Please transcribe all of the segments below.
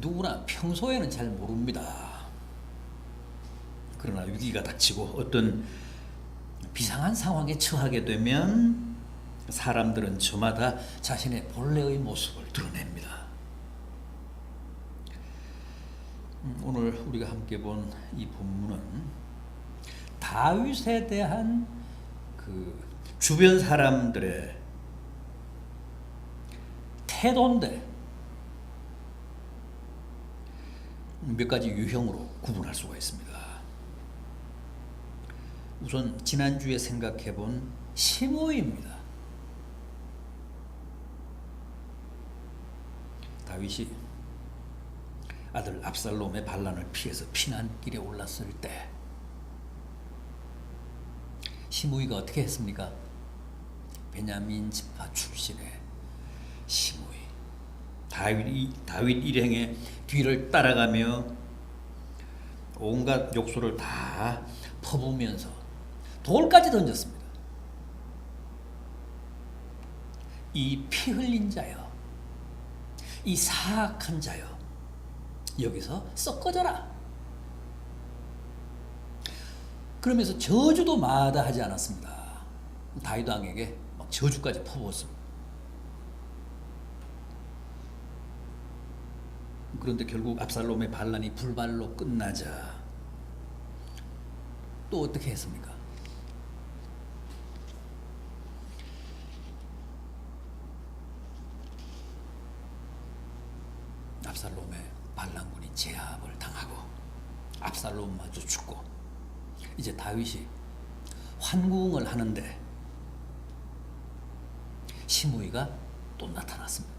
누구나 평소에는 잘 모릅니다. 그러나 위기가 닥치고 어떤 비상한 상황에 처하게 되면 사람들은 저마다 자신의 본래의 모습을 드러냅니다. 오늘 우리가 함께 본 이 본문은 다윗에 대한 그 주변 사람들의 태도인데 몇 가지 유형으로 구분할 수가 있습니다. 우선 지난주에 생각해본 시므이입니다. 다윗이 아들 압살롬의 반란을 피해서 피난길에 올랐을 때 시므이가 어떻게 했습니까? 베냐민 지파 출신의 시므이, 다윗 일행의 뒤를 따라가며 온갖 욕설을 다 퍼부으면서 돌까지 던졌습니다. 이 피 흘린 자여, 이 사악한 자여, 여기서 썩어져라. 그러면서 저주도 마다하지 않았습니다. 다윗 왕에게 막 저주까지 퍼부었습니다. 그런데 결국 압살롬의 반란이 불발로 끝나자 또 어떻게 했습니까? 압살롬의 반란군이 제압을 당하고 압살롬마저 죽고 이제 다윗이 환궁을 하는데 시므이가 또 나타났습니다.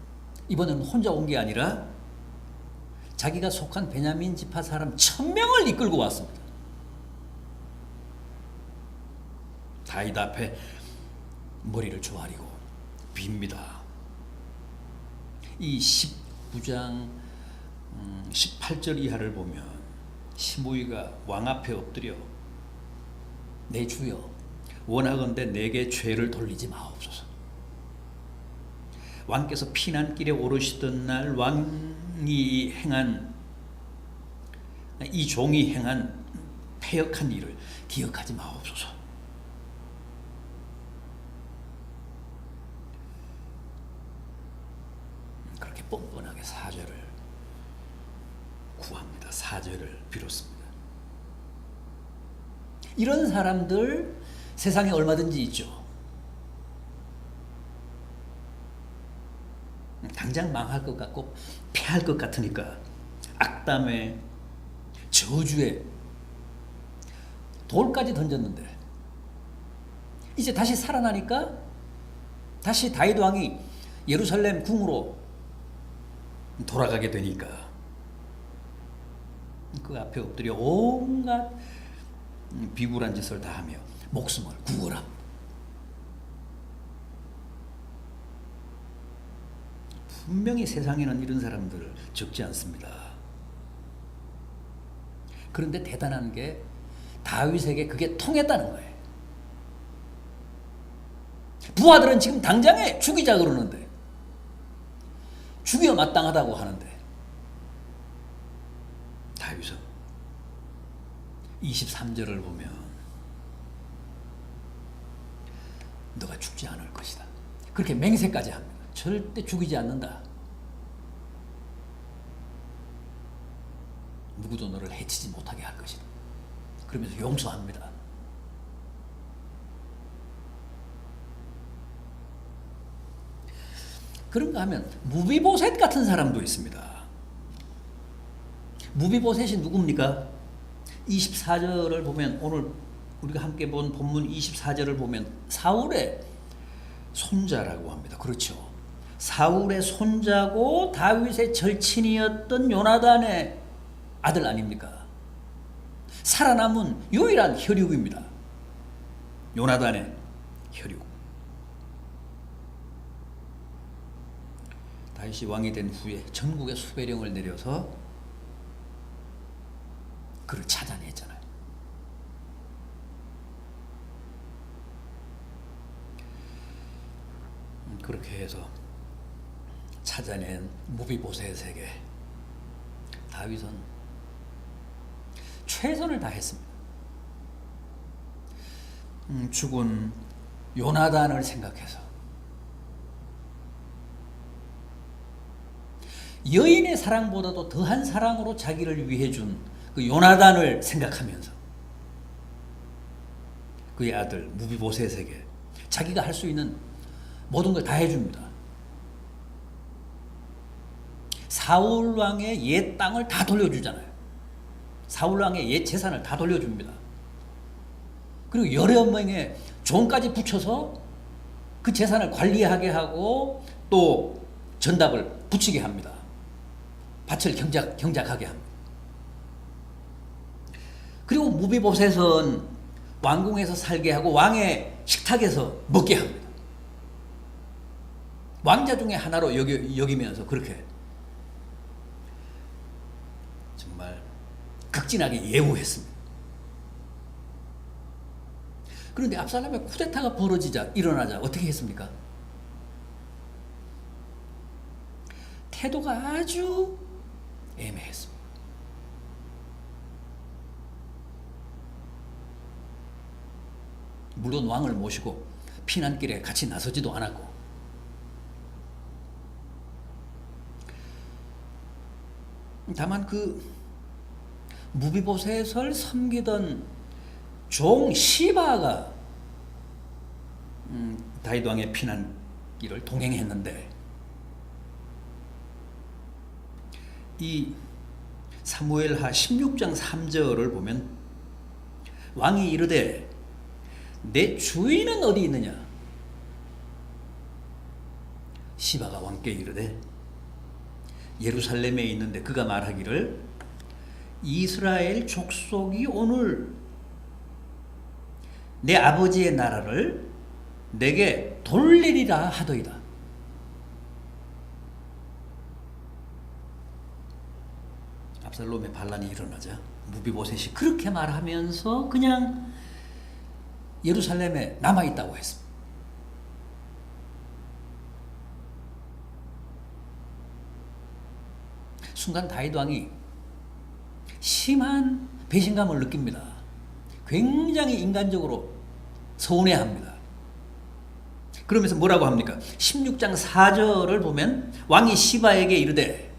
이번에는 혼자 온 게 아니라 자기가 속한 베냐민 지파 사람 1000명을 이끌고 왔습니다. 다윗 앞에 머리를 조아리고 빕니다. 이 19장 18절 이하를 보면 시므이가 왕 앞에 엎드려 내 주여 원하건대 내게 죄를 돌리지 마옵소서. 왕께서 피난길에 오르시던 날 왕이 행한 이 종이 행한 패역한 일을 기억하지 마옵소서. 그렇게 뻔뻔하게 사죄를 구합니다. 사죄를 빌었습니다. 이런 사람들 세상에 얼마든지 있죠. 당장 망할 것 같고 패할 것 같으니까 악담에 저주에 돌까지 던졌는데 이제 다시 살아나니까 다시 다윗 왕이 예루살렘 궁으로 돌아가게 되니까 그 앞에 엎드려 온갖 비굴한 짓을 다 하며 목숨을 구걸합니다. 분명히 세상에는 이런 사람들 적지 않습니다. 그런데 대단한 게 다윗에게 그게 통했다는 거예요. 부하들은 지금 당장에 죽이자 그러는데 죽여 마땅하다고 하는데 다윗은 23절을 보면 너가 죽지 않을 것이다. 그렇게 맹세까지 합니다. 절대 죽이지 않는다. 누구도 너를 해치지 못하게 할 것이다. 그러면서 용서합니다. 그런가 하면 무비보셋 같은 사람도 있습니다. 무비보셋이 누굽니까? 24절을 보면 오늘 우리가 함께 본 본문 24절을 보면 사울의 손자라고 합니다. 그렇죠. 사울의 손자고 다윗의 절친이었던 요나단의 아들 아닙니까? 살아남은 유일한 혈육입니다. 요나단의 혈육. 다윗이 왕이 된 후에 전국에 수배령을 내려서 그를 찾아냈잖아요. 그렇게 해서 찾아낸 무비보셋에게 다윗은 최선을 다했습니다. 죽은 요나단을 생각해서 여인의 사랑보다도 더한 사랑으로 자기를 위해 준 그 요나단을 생각하면서 그의 아들 무비보셋에게 자기가 할 수 있는 모든 걸 다 해줍니다. 사울 왕의 옛 땅을 다 돌려주잖아요. 사울 왕의 옛 재산을 다 돌려줍니다. 그리고 여러 명의 종까지 붙여서 그 재산을 관리하게 하고 또 전답을 붙이게 합니다. 밭을 경작하게 합니다. 그리고 무비보셋은 왕궁에서 살게 하고 왕의 식탁에서 먹게 합니다. 왕자 중에 하나로 여기면서 그렇게 정말 극진하게 예우했습니다. 그런데 압살롬의 쿠데타가 일어나자 어떻게 했습니까? 태도가 아주 애매했습니다. 물론 왕을 모시고 피난길에 같이 나서지도 않았고, 다만 그 무비보셋을 섬기던 종 시바가 다윗 왕의 피난길을 동행했는데, 이 사무엘하 16장 3절을 보면 왕이 이르되 내 주인은 어디 있느냐? 시바가 왕께 이르되 예루살렘에 있는데, 그가 말하기를 이스라엘 족속이 오늘 내 아버지의 나라를 내게 돌리리라 하더이다. 압살롬의 반란이 일어나자 무비보셋이 그렇게 말하면서 그냥 예루살렘에 남아있다고 했습니다. 순간 다윗 왕이 심한 배신감을 느낍니다. 굉장히 인간적으로 서운해합니다. 그러면서 뭐라고 합니까? 16장 4절을 보면 왕이 시바에게 이르되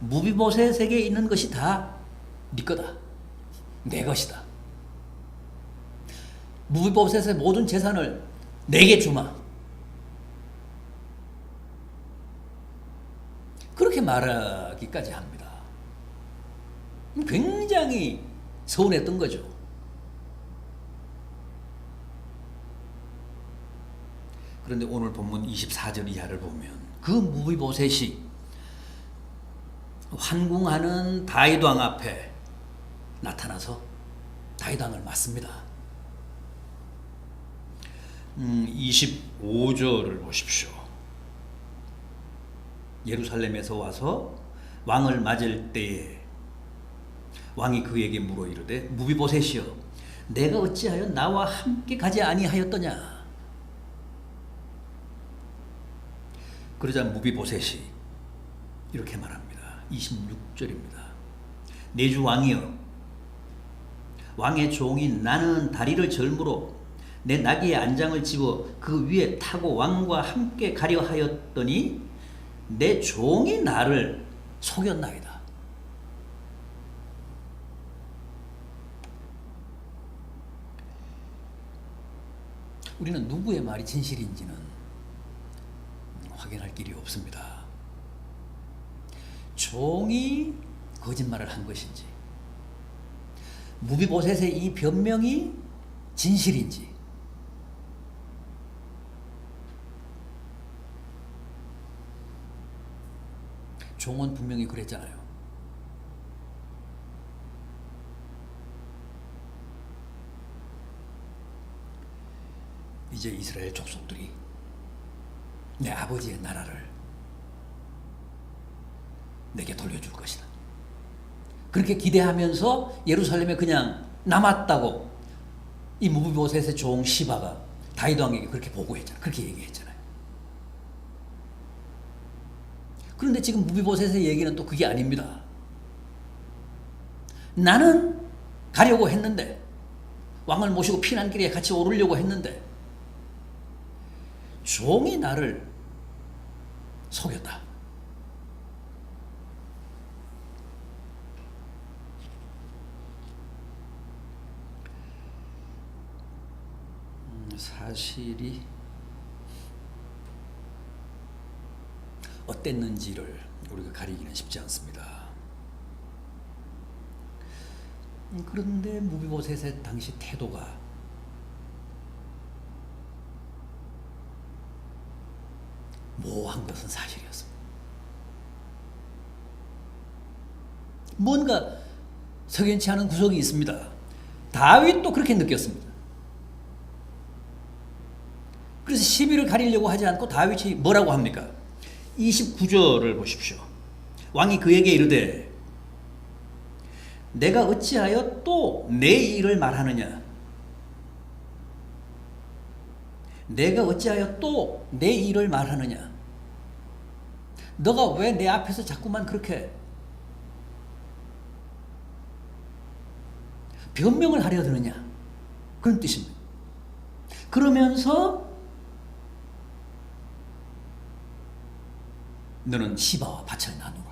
무비보셋에게 있는 것이 다 네 거다. 내 것이다. 무비보셋의 모든 재산을 내게 주마. 그렇게 말하기까지 합니다. 굉장히 서운했던 거죠. 그런데 오늘 본문 24절 이하를 보면 그 무비보셋이 환궁하는 다윗 왕 앞에 나타나서 다윗 왕을 맞습니다. 25절을 보십시오. 예루살렘에서 와서 왕을 맞을 때에 왕이 그에게 물어 이르되 무비보셋이여 내가 어찌하여 나와 함께 가지 아니하였더냐? 그러자 무비보셋이 이렇게 말합니다. 26절입니다. 내 주 왕이여 왕의 종인 나는 다리를 절므로 내 나귀의 안장을 집어 그 위에 타고 왕과 함께 가려 하였더니 내 종이 나를 속였나이다. 우리는 누구의 말이 진실인지는 확인할 길이 없습니다. 종이 거짓말을 한 것인지, 무비보셋의 이 변명이 진실인지, 종은 분명히 그랬잖아요. 이제 이스라엘 족속들이 내 아버지의 나라를 내게 돌려줄 것이다. 그렇게 기대하면서 예루살렘에 그냥 남았다고 이 무비보셋의 종 시바가 다윗 왕에게 그렇게 보고했잖아요. 그렇게 얘기했잖아요. 그런데 지금 무비보셋의 얘기는 또 그게 아닙니다. 나는 가려고 했는데, 왕을 모시고 피난길에 같이 오르려고 했는데 종이 나를 속였다. 사실이 어땠는지를 우리가 가리기는 쉽지 않습니다. 그런데 무비보셋의 당시 태도가 모호한 것은 사실이었습니다. 뭔가 석연치 않은 구석이 있습니다. 다윗도 그렇게 느꼈습니다. 그래서 시비를 가리려고 하지 않고 다윗이 뭐라고 합니까? 29절을 보십시오. 왕이 그에게 이르되 내가 어찌하여 또 내 일을 말하느냐? 내가 어찌하여 또 내 일을 말하느냐? 너가 왜 내 앞에서 자꾸만 그렇게 변명을 하려 드느냐? 그런 뜻입니다. 그러면서 너는 시바와 밭을 나누라.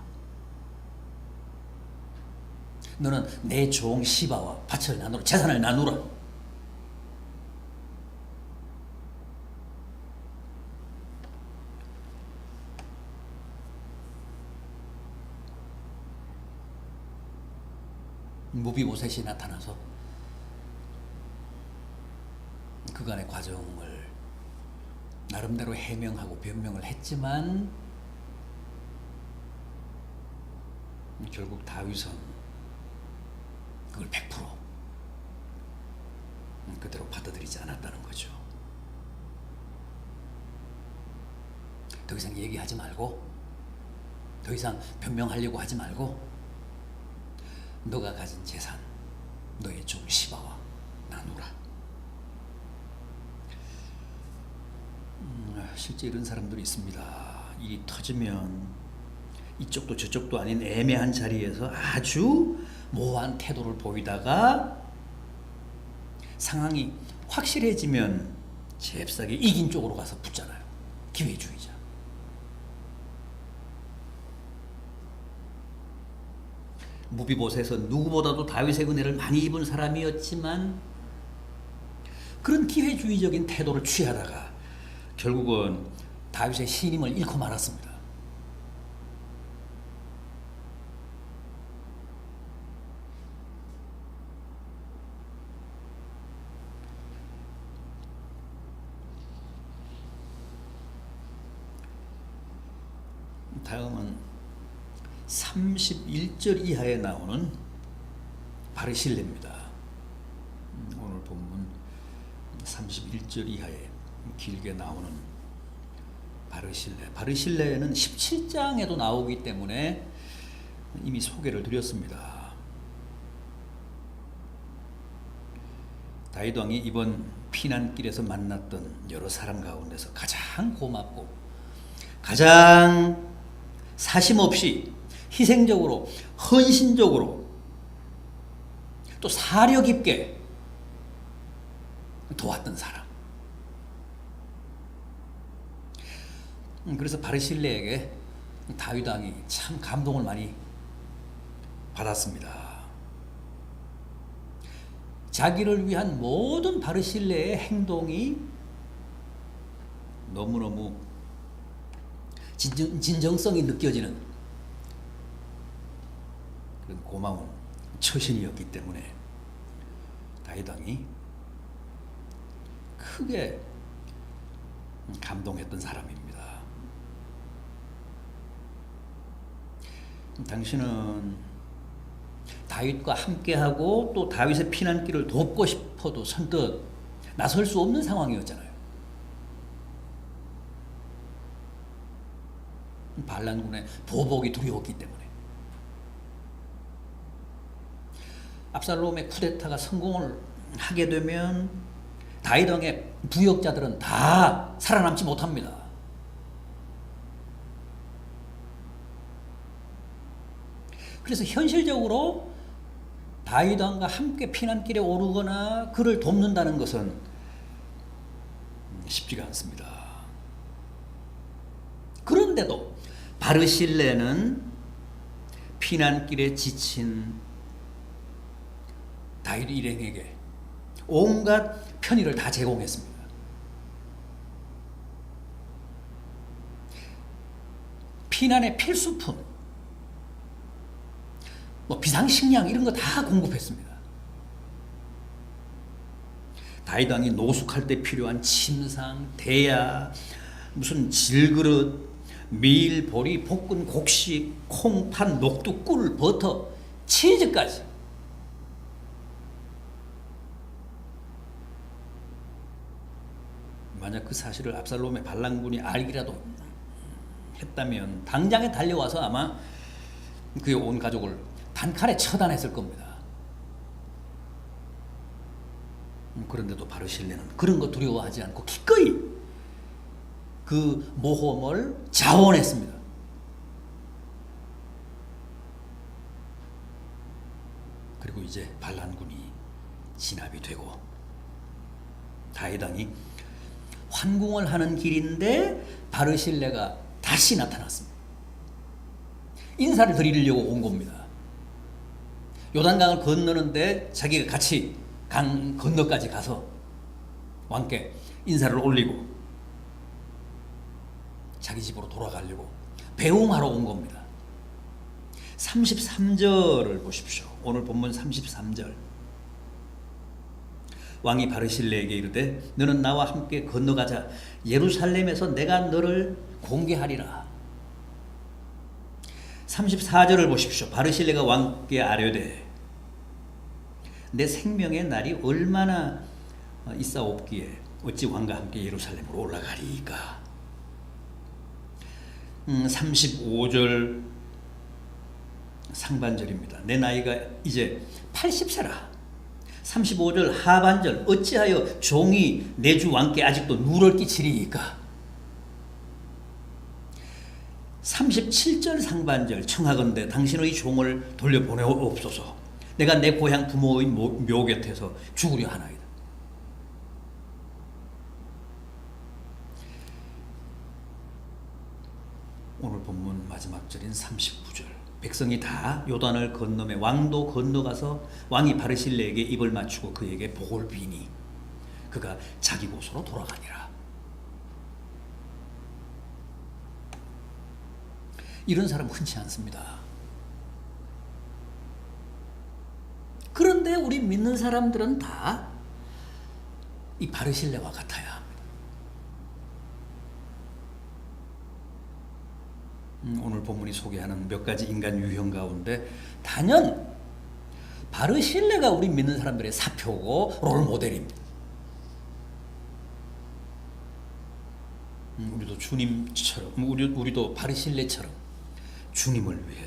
너는 내 종 시바와 밭을 나누라. 재산을 나누라. 무비보셋이 나타나서 그간의 과정을 나름대로 해명하고 변명을 했지만 결국 다윗은 그걸 100% 그대로 받아들이지 않았다는 거죠. 더 이상 얘기하지 말고, 더 이상 변명하려고 하지 말고, 너가 가진 재산, 너의 종 시바와 나누라. 실제 이런 사람들이 있습니다. 일이 터지면 이쪽도 저쪽도 아닌 애매한 자리에서 아주 모호한 태도를 보이다가 상황이 확실해지면 잽싸게 이긴 쪽으로 가서 붙잖아요. 기회주의자. 무비보셋은 누구보다도 다윗의 은혜를 많이 입은 사람이었지만 그런 기회주의적인 태도를 취하다가 결국은 다윗의 신임을 잃고 말았습니다. 다음은 31절 이하에 나오는 바르실레입니다. 오늘 본문 31절 이하에 길게 나오는 바르실레. 바르실레는 17장에도 나오기 때문에 이미 소개를 드렸습니다. 다윗 왕이 이번 피난길에서 만났던 여러 사람 가운데서 가장 고맙고 가장 사심없이 희생적으로 헌신적으로 또 사려 깊게 도왔던 사람. 그래서 바르실레에게 다윗 왕이 참 감동을 많이 받았습니다. 자기를 위한 모든 바르실레의 행동이 너무너무 진정성이 느껴지는 그런 고마운 처신이었기 때문에 다윗 왕이 크게 감동했던 사람입니다. 당신은 다윗과 함께하고 또 다윗의 피난길을 돕고 싶어도 선뜻 나설 수 없는 상황이었잖아요. 반란군의 보복이 두려웠기 때문에. 압살롬의 쿠데타가 성공을 하게 되면 다윗 왕의 부역자들은 다 살아남지 못합니다. 그래서 현실적으로 다윗 왕과 함께 피난길에 오르거나 그를 돕는다는 것은 쉽지가 않습니다. 그런데도 바르실레는 피난길에 지친 다윗 일행에게 온갖 편의를 다 제공했습니다. 피난의 필수품, 비상식량 이런 거 다 공급했습니다. 다윗 왕이 노숙할 때 필요한 침상, 대야, 무슨 질그릇, 밀, 보리, 볶은 곡식, 콩팥, 녹두, 꿀, 버터, 치즈까지 만약 그 사실을 압살롬의 반란군이 알기라도 했다면 당장에 달려와서 아마 그의 온 가족을 단칼에 처단했을 겁니다. 그런데도 바르실레는 그런 거 두려워하지 않고 기꺼이 그 모험을 자원했습니다. 그리고 이제 반란군이 진압이 되고 다윗 왕이 환궁을 하는 길인데 바르실레가 다시 나타났습니다. 인사를 드리려고 온 겁니다. 요단강을 건너는데 자기가 같이 강 건너까지 가서 왕께 인사를 올리고 자기 집으로 돌아가려고 배웅하러 온 겁니다. 33절을 보십시오. 오늘 본문 33절. 왕이 바르실레에게 이르되 너는 나와 함께 건너가자. 예루살렘에서 내가 너를 공개하리라. 34절을 보십시오. 바르실레가 왕께 아뢰되 내 생명의 날이 얼마나 있사옵기에 어찌 왕과 함께 예루살렘으로 올라가리이까. 35절 상반절입니다. 내 나이가 이제 80세라. 35절 하반절 어찌하여 종이 내 주 왕께 아직도 누를 끼치리이까. 37절 상반절 청하건대 당신의 종을 돌려보내옵소서. 내가 내 고향 부모의 묘 곁에서 죽으려 하나이다. 오늘 본문 마지막 절인 39절. 백성이 다 요단을 건너매 왕도 건너가서 왕이 바르실레에게 입을 맞추고 그에게 복을 비니 그가 자기 곳으로 돌아가니라. 이런 사람 흔치 않습니다. 그런데 우리 믿는 사람들은 다 이 바르실레와 같아야 합니다. 오늘 본문이 소개하는 몇 가지 인간 유형 가운데 단연 바르실레가 우리 믿는 사람들의 사표고 롤 모델입니다. 우리도 주님처럼, 우리도 바르실레처럼 주님을 위해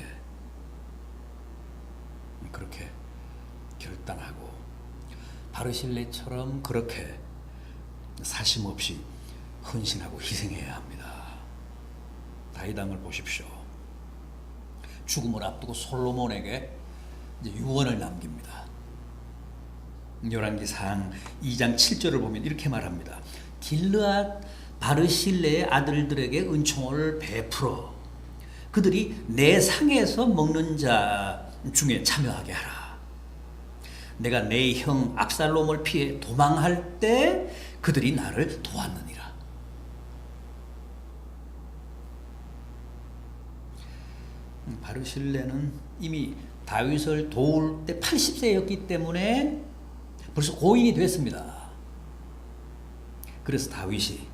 그렇게 결단하고 바르실레처럼 그렇게 사심 없이 헌신하고 희생해야 합니다. 다윗 왕을 보십시오. 죽음을 앞두고 솔로몬에게 이제 유언을 남깁니다. 열왕기상 2장 7절을 보면 이렇게 말합니다. 길르앗 바르실레의 아들들에게 은총을 베풀어 그들이 내 상에서 먹는 자 중에 참여하게 하라. 내가 내 형 압살롬을 피해 도망할 때 그들이 나를 도왔느니라. 바르실레는 이미 다윗을 도울 때 80세였기 때문에 벌써 고인이 됐습니다. 그래서 다윗이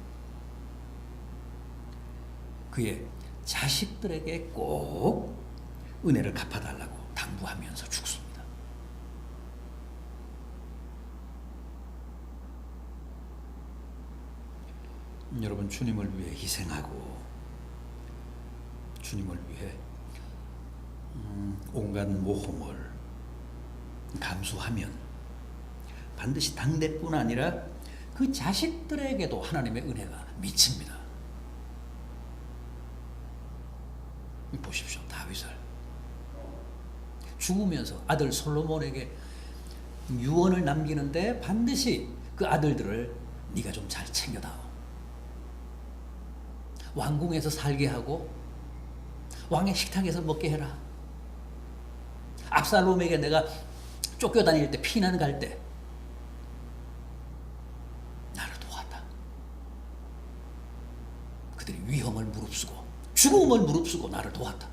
그의 자식들에게 꼭 은혜를 갚아달라고 당부하면서 죽습니다. 여러분, 주님을 위해 희생하고 주님을 위해 온갖 모험을 감수하면 반드시 당대뿐 아니라 그 자식들에게도 하나님의 은혜가 미칩니다. 보십시오. 다윗을 죽으면서 아들 솔로몬에게 유언을 남기는데 반드시 그 아들들을 네가 좀 잘 챙겨다오. 왕궁에서 살게 하고 왕의 식탁에서 먹게 해라. 압살롬에게 내가 쫓겨다닐 때, 피난 갈 때 나를 도왔다. 그들이 위험을 무릅쓰고 죽음을 무릅쓰고 나를 도왔다.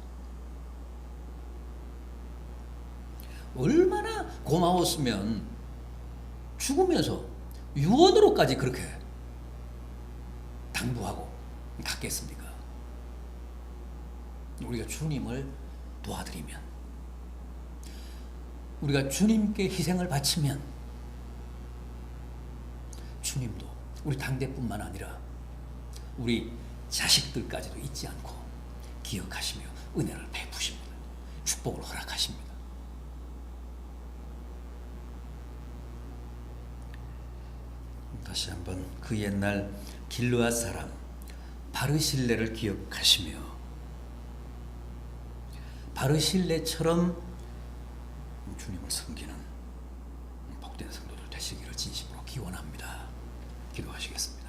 얼마나 고마웠으면 죽으면서 유언으로까지 그렇게 당부하고 갔겠습니까? 우리가 주님을 도와드리면, 우리가 주님께 희생을 바치면 주님도 우리 당대뿐만 아니라 우리 자식들까지도 잊지 않고 기억하시며 은혜를 베푸십니다. 축복을 허락하십니다. 다시 한번 그 옛날 길르앗 사람 바르실레를 기억하시며 바르실레처럼 주님을 섬기는 복된 성도들 되시기를 진심으로 기원합니다. 기도하시겠습니다.